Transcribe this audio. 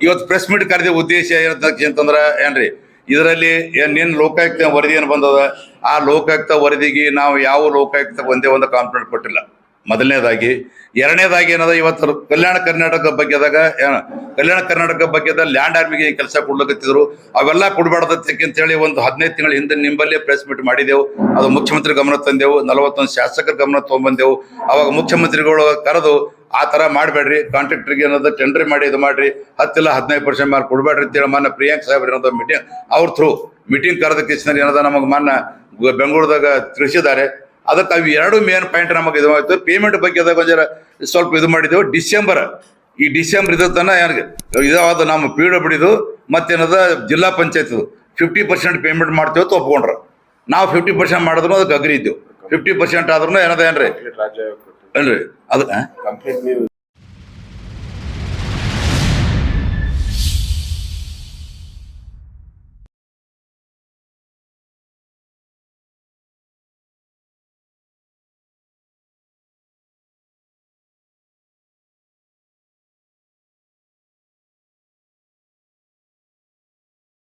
ಇವತ್ತು press meet ಕರೆದ ಉದ್ದೇಶ ಏನಂತಂದ್ರೆ ಏನ್ರಿ ಇದರಲ್ಲಿ ನಿನ್ನ ಲೋಕಾಯುಕ್ತ ವರದಿ ಏನು ಬಂದದ ಆ ಲೋಕಾಯುಕ್ತ ವರದಿಗೆ ನಾವು ಯಾವ ಲೋಕಾಯುಕ್ತ ಒಂದೇ ಒಂದು ಕಾಂಪ್ಲೇಂಟ್ ಕೊಟ್ಟಿಲ್ಲ ಮೊದಲನೇದಾಗಿ. ಎರಡನೇದಾಗಿ ಏನದ ಇವತ್ತು ಕಲ್ಯಾಣ ಕರ್ನಾಟಕ ಬಗ್ಗೆದಾಗ ಕಲ್ಯಾಣ ಕರ್ನಾಟಕ ಬಗ್ಗೆದ ಲ್ಯಾಂಡ್ ಆರ್ಮಿಗೆ ಕೆಲಸ ಕೊಡ್ಲಿಕತ್ತಿದ್ರು, ಅವೆಲ್ಲ ಕೊಡಬಾರ್ದಕ್ಕೆ ಅಂತ ಹೇಳಿ ಒಂದು 15 ತಿಂಗಳ ಹಿಂದೆ ನಿಂಬಲ್ಲೇ ಪ್ರೆಸ್ ಮೀಟ್ ಮಾಡಿದೆವು. ಅದು ಮುಖ್ಯಮಂತ್ರಿ ಗಮನ ತಂದೆವು, 41 ಶಾಸಕರ ಗಮನ ತೊಗೊಂಬಂದೆವು. ಅವಾಗ ಮುಖ್ಯಮಂತ್ರಿಗಳು ಕರೆದು ಆ ಥರ ಮಾಡಬೇಡ್ರಿ, ಕಾಂಟ್ರಾಕ್ಟರ್ಗೆ ಏನದ ಟೆಂಡರ್ ಮಾಡಿ ಇದು ಮಾಡ್ರಿ, 10 ಇಲ್ಲ 15% ಮೇಲೆ ಕೊಡಬೇಡ್ರಿ ಅಂತೇಳಿ ಮಾನ್ಯ ಪ್ರಿಯಾಂಕ್ ಸಾಹೇಬ್ರು ಏನದ ಮೀಟಿಂಗ್ ಅವ್ರ ಥ್ರೂ ಮೀಟಿಂಗ್ ಕರೆದ ಕಿಸ್ನಲ್ಲಿ ಏನದ ನಮಗೆ ಮಾನ್ಯ ಬೆಂಗಳೂರದಾಗ ತಿಳಿಸಿದ್ದಾರೆ. ಅದಕ್ಕೆ ಅವು ಎರಡು ಮೇನ್ ಪಾಯಿಂಟ್ ನಮಗೆ ಇದು ಆಯ್ತು. ಪೇಮೆಂಟ್ ಬಗ್ಗೆ ಸ್ವಲ್ಪ ಇದು ಮಾಡಿದೆವು. ಈ ಡಿಸೆಂಬರ್ ಇದನ್ನ ಇದಾದ ನಮ್ಮ PWD ಮತ್ತೇನದ ಜಿಲ್ಲಾ ಪಂಚಾಯತ್ 50% ಪೇಮೆಂಟ್ ಮಾಡ್ತೇವೆ ಅಂತ ಒಪ್ಕೊಂಡ್ರ. ನಾವು 50% ಮಾಡಿದ್ರು ಅದಕ್ಕೆ ಅಗ್ರಿ ಇದ್ದೇವೆ. 50% ಆದ್ರೂ ಏನದ ಏನ್ರಿ ಅಲ್ರಿ ಅದು